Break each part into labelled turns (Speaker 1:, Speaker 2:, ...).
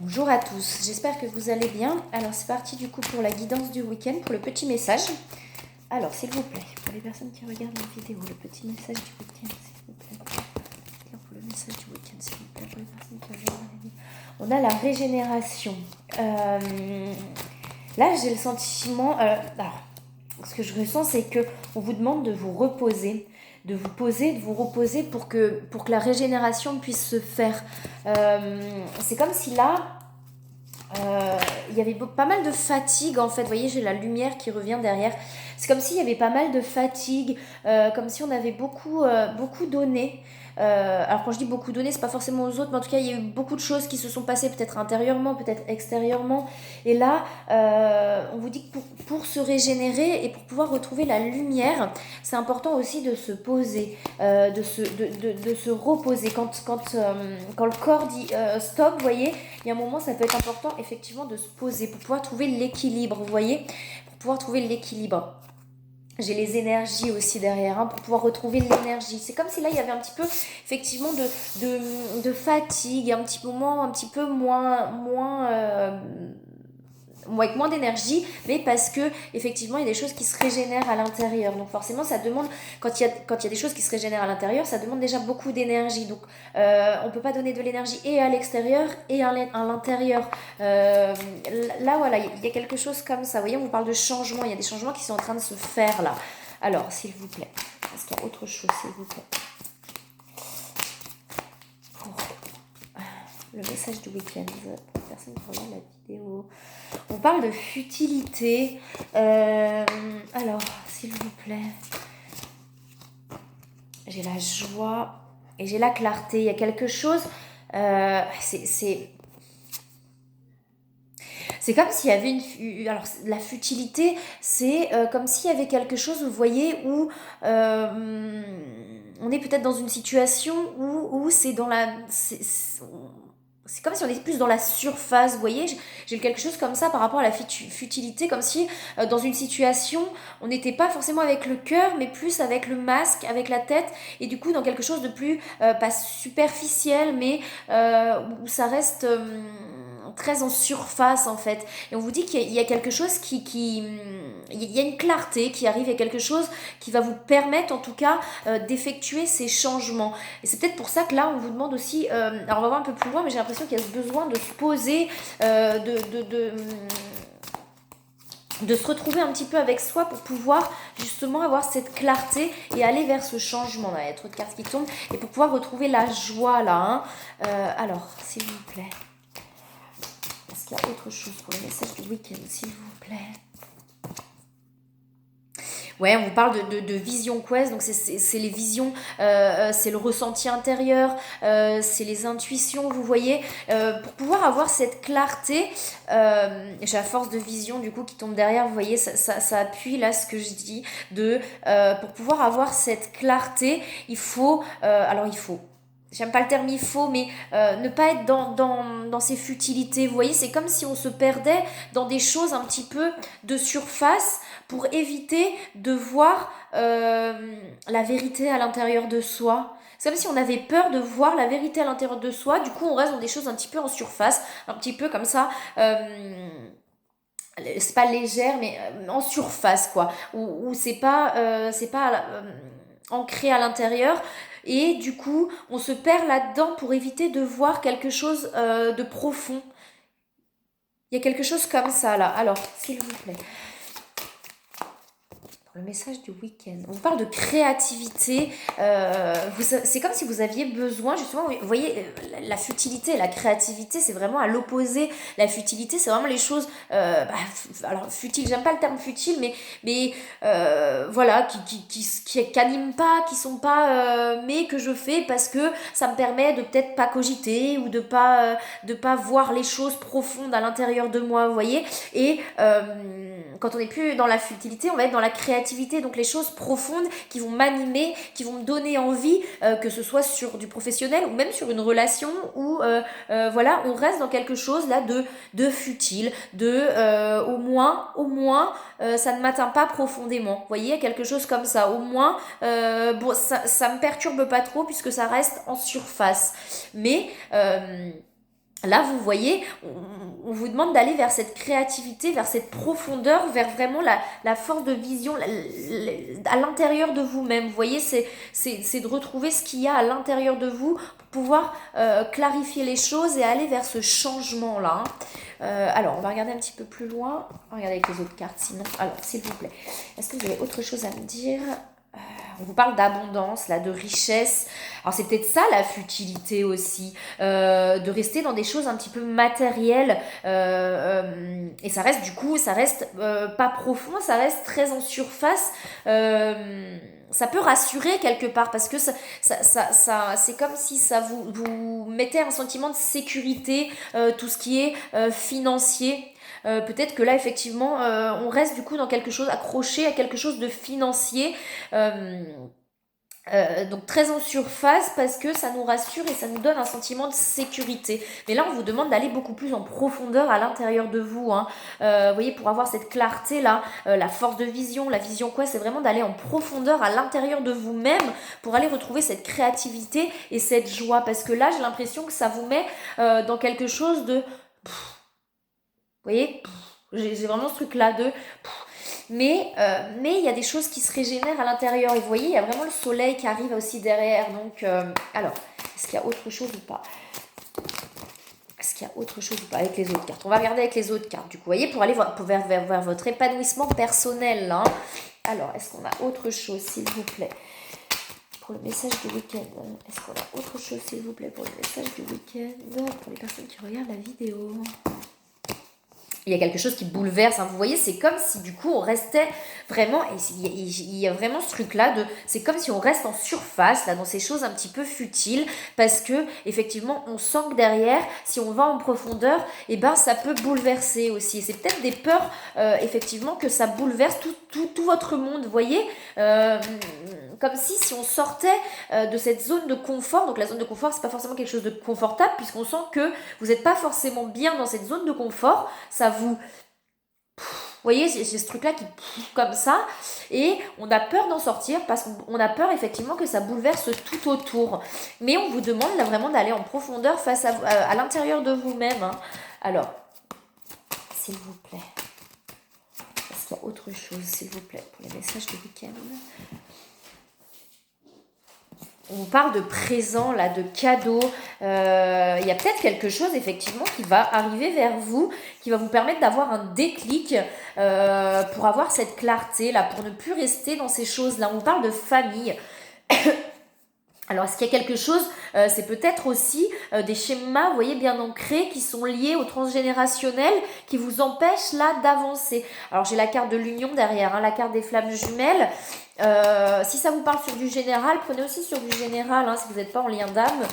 Speaker 1: Bonjour à tous, j'espère que vous allez bien. Alors c'est parti du coup pour la guidance du week-end, pour le petit message. Alors s'il vous plaît, pour les personnes qui regardent la vidéo, le petit message du week-end, s'il vous plaît. Pour le message du week-end, s'il vous plaît, pour les personnes qui regardent la vidéo. On a la régénération. Là j'ai le sentiment... alors, ce que je ressens c'est que on vous demande de vous reposer, de vous poser, de vous reposer pour que la régénération puisse se faire. C'est comme si là, il y avait pas mal de fatigue en fait. Vous voyez, j'ai la lumière qui revient derrière. C'est comme s'il y avait pas mal de fatigue, comme si on avait beaucoup donné. Alors quand je dis beaucoup donné, c'est pas forcément aux autres, mais en tout cas il y a eu beaucoup de choses qui se sont passées, peut-être intérieurement, peut-être extérieurement. Et là, on vous dit que pour se régénérer et pour pouvoir retrouver la lumière, c'est important aussi de se poser, de se reposer. Quand le corps dit stop, vous voyez, il y a un moment, ça peut être important effectivement de se poser pour pouvoir trouver l'équilibre, vous voyez, pour pouvoir trouver l'équilibre. J'ai les énergies aussi derrière, pour pouvoir retrouver l'énergie. C'est comme si là, il y avait un petit peu, effectivement, de fatigue, un petit moment, un petit peu avec moins d'énergie, mais parce que effectivement il y a des choses qui se régénèrent à l'intérieur. Donc forcément ça demande, quand il y a des choses qui se régénèrent à l'intérieur, ça demande déjà beaucoup d'énergie. Donc on peut pas donner de l'énergie et à l'extérieur et à l'intérieur. Là voilà, il y a quelque chose comme ça. Vous voyez, on vous parle de changement, il y a des changements qui sont en train de se faire là. Alors s'il vous plaît, est-ce qu'il y a autre chose s'il vous plaît pour le message du week-end pour les personnes qui regardent la vidéo? On parle de futilité. Alors, s'il vous plaît, j'ai la joie et j'ai la clarté. Il y a quelque chose. C'est comme s'il y avait alors la futilité, c'est comme s'il y avait quelque chose, vous voyez, où on est peut-être dans une situation où c'est dans la... C'est comme si on était plus dans la surface, vous voyez, j'ai quelque chose comme ça par rapport à la futilité, comme si dans une situation, on n'était pas forcément avec le cœur, mais plus avec le masque, avec la tête, et du coup dans quelque chose de plus, pas superficiel, mais où ça reste très en surface en fait. Et on vous dit qu'il y a quelque chose il y a une clarté qui arrive, il y a quelque chose qui va vous permettre en tout cas d'effectuer ces changements. Et c'est peut-être pour ça que là on vous demande aussi, alors on va voir un peu plus loin, mais j'ai l'impression qu'il y a ce besoin de se poser, de se retrouver un petit peu avec soi pour pouvoir justement avoir cette clarté et aller vers ce changement. Là, il y a trop de cartes qui tombent, et pour pouvoir retrouver la joie là. Alors, s'il vous plaît, est-ce qu'il y a autre chose pour le message du week-end, s'il vous plaît? Ouais, on vous parle de Vision Quest, donc c'est les visions, c'est le ressenti intérieur, c'est les intuitions, vous voyez. Pour pouvoir avoir cette clarté, j'ai la force de vision du coup qui tombe derrière, vous voyez, ça appuie là ce que je dis, pour pouvoir avoir cette clarté, il faut, j'aime pas le terme il faut, mais ne pas être dans ces futilités. Vous voyez, c'est comme si on se perdait dans des choses un petit peu de surface pour éviter de voir la vérité à l'intérieur de soi. C'est comme si on avait peur de voir la vérité à l'intérieur de soi. Du coup, on reste dans des choses un petit peu en surface, un petit peu comme ça. C'est pas légère, mais en surface, quoi. Où c'est pas ancré à l'intérieur. Et du coup, on se perd là-dedans pour éviter de voir quelque chose de profond. Il y a quelque chose comme ça, là. Alors, s'il vous plaît, le message du week-end. On parle de créativité. C'est comme si vous aviez besoin, justement, vous voyez, la futilité et la créativité, c'est vraiment à l'opposé. La futilité, c'est vraiment les choses... alors, futile, j'aime pas le terme futile, mais voilà, qui n'animent pas, qui sont pas... mais que je fais parce que ça me permet de peut-être pas cogiter ou de pas voir les choses profondes à l'intérieur de moi, vous voyez. Et quand on n'est plus dans la futilité, on va être dans la créativité, donc les choses profondes qui vont m'animer, qui vont me donner envie, que ce soit sur du professionnel ou même sur une relation où voilà, on reste dans quelque chose là de futile, au moins ça ne m'atteint pas profondément. Vous voyez, quelque chose comme ça. Au moins, bon, ça me perturbe pas trop puisque ça reste en surface. Mais Là, vous voyez, on vous demande d'aller vers cette créativité, vers cette profondeur, vers vraiment la force de vision à l'intérieur de vous-même. Vous voyez, c'est de retrouver ce qu'il y a à l'intérieur de vous pour pouvoir clarifier les choses et aller vers ce changement-là. Alors, on va regarder un petit peu plus loin. On va regarder avec les autres cartes sinon. Alors, s'il vous plaît, est-ce que vous avez autre chose à me dire? On vous parle d'abondance, là, de richesse. Alors c'est peut-être ça la futilité aussi, de rester dans des choses un petit peu matérielles. Et ça reste du coup, ça reste pas profond, ça reste très en surface. Ça peut rassurer quelque part parce que c'est comme si ça vous mettait un sentiment de sécurité, tout ce qui est financier. Peut-être que là, effectivement, on reste du coup dans quelque chose, accroché à quelque chose de financier. Euh, donc très en surface parce que ça nous rassure et ça nous donne un sentiment de sécurité. Mais là, on vous demande d'aller beaucoup plus en profondeur à l'intérieur de vous. Hein. Vous voyez, pour avoir cette clarté-là, la force de vision, la vision quoi, c'est vraiment d'aller en profondeur à l'intérieur de vous-même pour aller retrouver cette créativité et cette joie. Parce que là, j'ai l'impression que ça vous met dans quelque chose de... Vous voyez, j'ai vraiment ce truc-là de... Mais il y a des choses qui se régénèrent à l'intérieur. Et vous voyez, il y a vraiment le soleil qui arrive aussi derrière. Donc, alors, est-ce qu'il y a autre chose ou pas? Est-ce qu'il y a autre chose ou pas avec les autres cartes? On va regarder avec les autres cartes. Du coup, vous voyez, pour aller vers votre épanouissement personnel. Hein. Alors, est-ce qu'on a autre chose, s'il vous plaît? Pour le message du week-end. Est-ce qu'on a autre chose, s'il vous plaît, pour le message du week-end? Pour les personnes qui regardent la vidéo. Il y a quelque chose qui bouleverse, hein. Vous voyez, c'est comme si du coup on restait vraiment, et il y a vraiment ce truc-là, c'est comme si on reste en surface, là, dans ces choses un petit peu futiles, parce que effectivement on sent que derrière, si on va en profondeur, et ben ça peut bouleverser aussi. C'est peut-être des peurs, effectivement, que ça bouleverse tout votre monde, vous voyez, comme si on sortait de cette zone de confort. Donc la zone de confort, c'est pas forcément quelque chose de confortable, puisqu'on sent que vous n'êtes pas forcément bien dans cette zone de confort. Ça vous voyez, c'est ce truc-là qui comme ça, et on a peur d'en sortir parce qu'on a peur effectivement que ça bouleverse tout autour. Mais on vous demande là vraiment d'aller en profondeur face à l'intérieur de vous-même. Hein. Alors, s'il vous plaît, est-ce qu'il y a autre chose, s'il vous plaît, pour les messages du week-end? On parle de présent, là, de cadeaux. Il y a peut-être quelque chose, effectivement, qui va arriver vers vous, qui va vous permettre d'avoir un déclic pour avoir cette clarté, là, pour ne plus rester dans ces choses-là. On parle de famille. Alors, est-ce qu'il y a quelque chose, c'est peut-être aussi des schémas, vous voyez, bien ancrés, qui sont liés au transgénérationnel, qui vous empêchent là d'avancer. Alors, j'ai la carte de l'union derrière, hein, la carte des flammes jumelles. Si ça vous parle sur du général, prenez aussi sur du général, hein, si vous n'êtes pas en lien d'âme.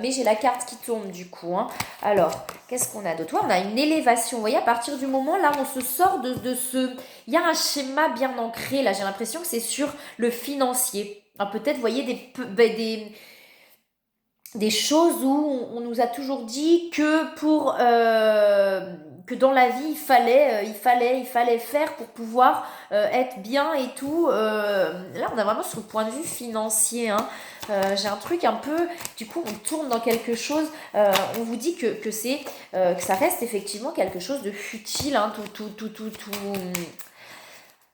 Speaker 1: Mais j'ai la carte qui tombe du coup. Hein. Alors, qu'est-ce qu'on a d'autre? On a une élévation. Vous voyez, à partir du moment là, on se sort de ce... Il y a un schéma bien ancré, là, j'ai l'impression que c'est sur le financier. Alors, peut-être, vous voyez, des choses où on nous a toujours dit que que dans la vie il fallait faire pour pouvoir être bien et tout. Là on a vraiment sur le point de vue financier. Hein. J'ai un truc un peu, du coup on tourne dans quelque chose. On vous dit que c'est que ça reste effectivement quelque chose de futile. Hein, tout.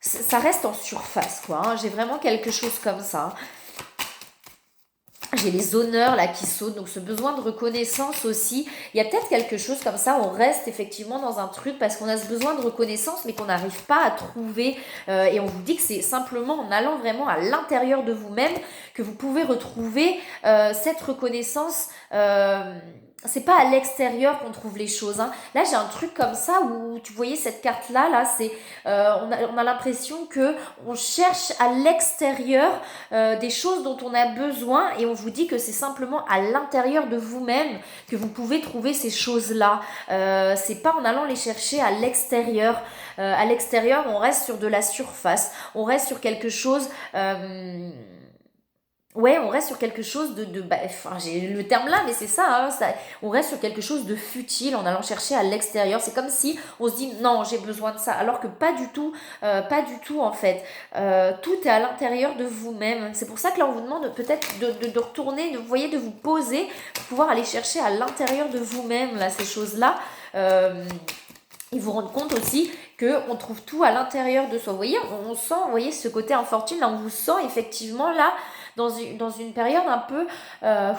Speaker 1: Ça reste en surface quoi. Hein. J'ai vraiment quelque chose comme ça. Hein. J'ai les honneurs là qui sautent, donc ce besoin de reconnaissance aussi. Il y a peut-être quelque chose comme ça, on reste effectivement dans un truc parce qu'on a ce besoin de reconnaissance mais qu'on n'arrive pas à trouver. Et on vous dit que c'est simplement en allant vraiment à l'intérieur de vous-même que vous pouvez retrouver cette reconnaissance. C'est pas à l'extérieur qu'on trouve les choses. Hein. Là, j'ai un truc comme ça où tu voyais cette carte-là, là, c'est on a l'impression que on cherche à l'extérieur des choses dont on a besoin et on vous dit que c'est simplement à l'intérieur de vous-même que vous pouvez trouver ces choses-là. C'est pas en allant les chercher à l'extérieur. À l'extérieur, on reste sur de la surface, on reste sur quelque chose Ouais, on reste sur quelque chose bah, enfin, j'ai le terme là, mais c'est ça, hein, on reste sur quelque chose de futile en allant chercher à l'extérieur. C'est comme si on se dit non, j'ai besoin de ça, alors que pas du tout en fait. Tout est à l'intérieur de vous-même. C'est pour ça que là, on vous demande peut-être de retourner, vous voyez, de vous poser pour pouvoir aller chercher à l'intérieur de vous-même là ces choses-là. Euh, et vous rendre compte aussi qu'on trouve tout à l'intérieur de soi. Vous voyez, on sent, vous voyez, ce côté infortune, là, on vous sent effectivement là, dans une période un peu... un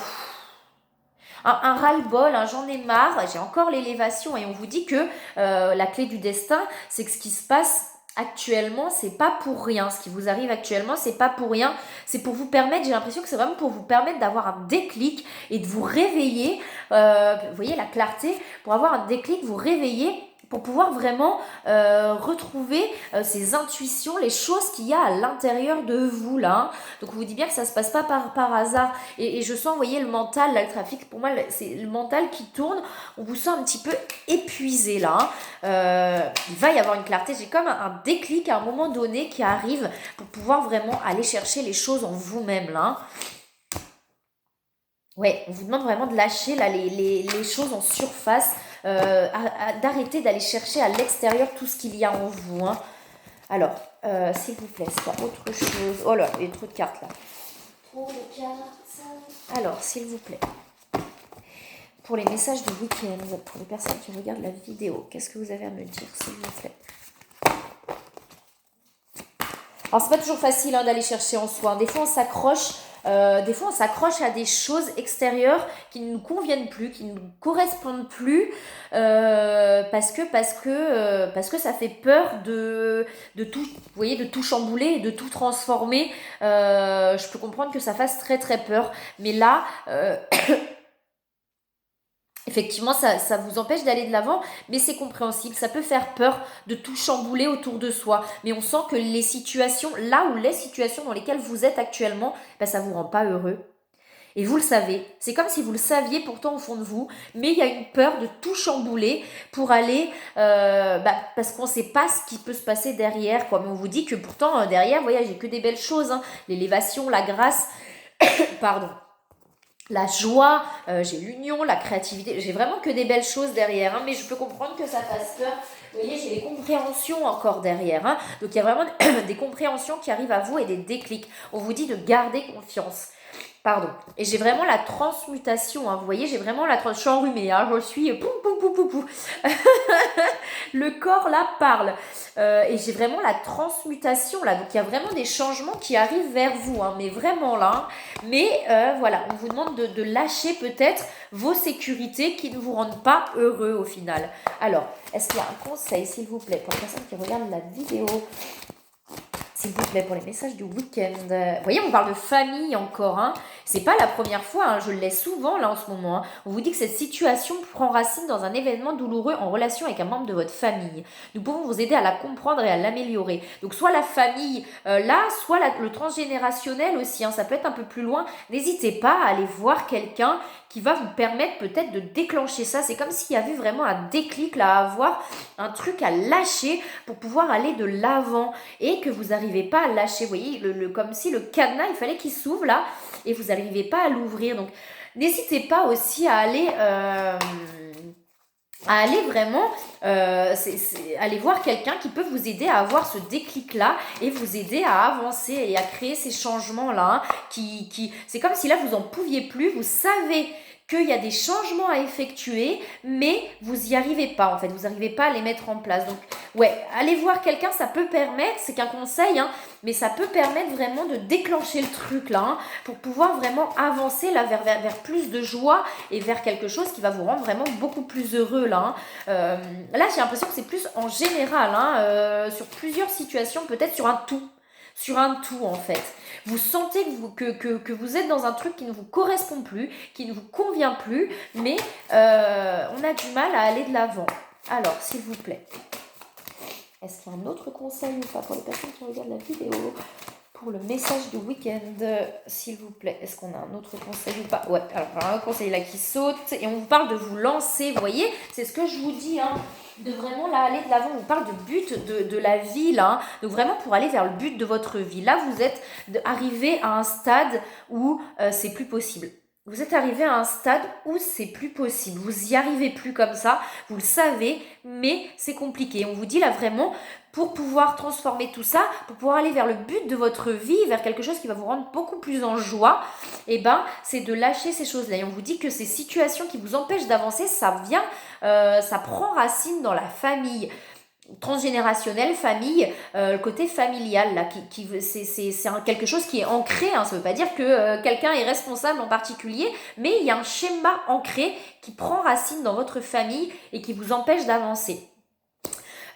Speaker 1: ras-le-bol, j'en ai marre, j'ai encore l'élévation et on vous dit que la clé du destin, c'est que ce qui se passe actuellement, c'est pas pour rien. Ce qui vous arrive actuellement, c'est pas pour rien. C'est pour vous permettre, j'ai l'impression que c'est vraiment pour vous permettre d'avoir un déclic et de vous réveiller. Vous voyez la clarté, pour avoir un déclic, vous réveiller pour pouvoir vraiment retrouver ces intuitions, les choses qu'il y a à l'intérieur de vous là. Hein. Donc on vous dit bien que ça se passe pas par hasard. Et je sens, vous voyez, le mental, là, le trafic, pour moi, c'est le mental qui tourne. On vous sent un petit peu épuisé là. Hein. Il va y avoir une clarté. J'ai comme un déclic à un moment donné qui arrive pour pouvoir vraiment aller chercher les choses en vous-même là. Hein. Ouais, on vous demande vraiment de lâcher là, les choses en surface, d'arrêter d'aller chercher à l'extérieur tout ce qu'il y a en vous. Hein. Alors, s'il vous plaît, c'est pas autre chose. Oh là, il y a trop de cartes là. Trop de cartes. Alors, s'il vous plaît, pour les messages du week-end, pour les personnes qui regardent la vidéo, qu'est-ce que vous avez à me dire, s'il vous plaît? Alors, c'est pas toujours facile hein, d'aller chercher en soi. Des fois, on s'accroche. À des choses extérieures qui ne nous conviennent plus, qui ne nous correspondent plus, parce que ça fait peur de tout, vous voyez, de tout chambouler et de tout transformer. Je peux comprendre que ça fasse très très peur, mais là, effectivement, ça vous empêche d'aller de l'avant, mais c'est compréhensible. Ça peut faire peur de tout chambouler autour de soi. Mais on sent que les situations dans lesquelles vous êtes actuellement, ben, ça vous rend pas heureux. Et vous le savez. C'est comme si vous le saviez pourtant au fond de vous, mais il y a une peur de tout chambouler pour aller, parce qu'on ne sait pas ce qui peut se passer derrière. Quoi. Mais on vous dit que pourtant, derrière, vous voyez, j'ai que des belles choses. Hein. L'élévation, la grâce, pardon. La joie, j'ai l'union, la créativité, j'ai vraiment que des belles choses derrière, hein, mais je peux comprendre que ça fasse peur. Vous voyez, j'ai les compréhensions encore derrière, hein, donc il y a vraiment des compréhensions qui arrivent à vous et des déclics. On vous dit de garder confiance. Pardon. Et j'ai vraiment la transmutation, hein, vous voyez, j'ai vraiment la transmutation. Je suis enrhumée, hein, je suis poum poum poum poum poum. Le corps là parle. Et j'ai vraiment la transmutation là. Donc il y a vraiment des changements qui arrivent vers vous, hein, mais vraiment là. Hein. Mais voilà, on vous demande de lâcher peut-être vos sécurités qui ne vous rendent pas heureux au final. Alors, est-ce qu'il y a un conseil, s'il vous plaît, pour les personnes qui regardent la vidéo? S'il vous plaît, pour les messages du week-end. Vous voyez, on parle de famille encore. Hein. C'est pas la première fois, hein, je le laisse souvent là en ce moment. Hein. On vous dit que cette situation prend racine dans un événement douloureux en relation avec un membre de votre famille. Nous pouvons vous aider à la comprendre et à l'améliorer. Donc soit la famille là, soit le transgénérationnel aussi. Hein, ça peut être un peu plus loin. N'hésitez pas à aller voir quelqu'un qui va vous permettre peut-être de déclencher ça. C'est comme s'il y avait vraiment un déclic là à avoir, un truc à lâcher pour pouvoir aller de l'avant et que vous n'arrivez pas à lâcher. Vous voyez, comme si le cadenas, il fallait qu'il s'ouvre là et vous n'arrivez pas à l'ouvrir. Donc, n'hésitez pas aussi à aller vraiment aller voir quelqu'un qui peut vous aider à avoir ce déclic là et vous aider à avancer et à créer ces changements là. Hein, c'est comme si là vous en pouviez plus, vous savez qu'il y a des changements à effectuer, mais vous n'y arrivez pas en fait, vous n'arrivez pas à les mettre en place. Donc ouais, aller voir quelqu'un, ça peut permettre, c'est qu'un conseil, hein, mais ça peut permettre vraiment de déclencher le truc là, hein, pour pouvoir vraiment avancer là vers plus de joie et vers quelque chose qui va vous rendre vraiment beaucoup plus heureux là. Hein. Là j'ai l'impression que c'est plus en général, hein, sur plusieurs situations, peut-être sur un tout. Sur un tout en fait. Vous sentez que vous êtes dans un truc qui ne vous correspond plus, qui ne vous convient plus, mais on a du mal à aller de l'avant. Alors, s'il vous plaît, est-ce qu'il y a un autre conseil ou pas pour les personnes qui regardent la vidéo? Pour le message du week-end, s'il vous plaît, est-ce qu'on a un autre conseil ou pas? Ouais, alors un conseil là qui saute, et on vous parle de vous lancer, vous voyez, c'est ce que je vous dis, hein, de vraiment là aller de l'avant. On vous parle de but de la vie là, hein. Donc vraiment pour aller vers le but de votre vie. Là, vous êtes arrivé à un stade où c'est plus possible. Vous êtes arrivé à un stade où c'est plus possible. Vous y arrivez plus comme ça. Vous le savez, mais c'est compliqué. On vous dit là vraiment, pour pouvoir transformer tout ça, pour pouvoir aller vers le but de votre vie, vers quelque chose qui va vous rendre beaucoup plus en joie, et ben c'est de lâcher ces choses-là. Et on vous dit que ces situations qui vous empêchent d'avancer, ça vient, ça prend racine dans la famille transgénérationnelle, famille, le côté familial là, c'est quelque chose qui est ancré, hein. Ça ne veut pas dire que quelqu'un est responsable en particulier, mais il y a un schéma ancré qui prend racine dans votre famille et qui vous empêche d'avancer.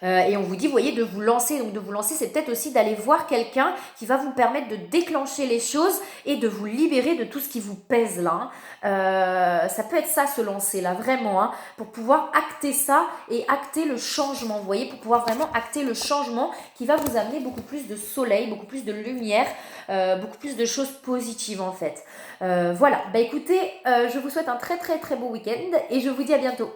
Speaker 1: Et on vous dit, vous voyez, de vous lancer. Donc de vous lancer, c'est peut-être aussi d'aller voir quelqu'un qui va vous permettre de déclencher les choses et de vous libérer de tout ce qui vous pèse là, hein. Ça peut être ça, se lancer là, vraiment, hein, pour pouvoir acter ça et acter le changement, vous voyez, pour pouvoir vraiment acter le changement qui va vous amener beaucoup plus de soleil, beaucoup plus de lumière, beaucoup plus de choses positives en fait. Voilà, bah écoutez, je vous souhaite un très très très beau week-end et je vous dis à bientôt.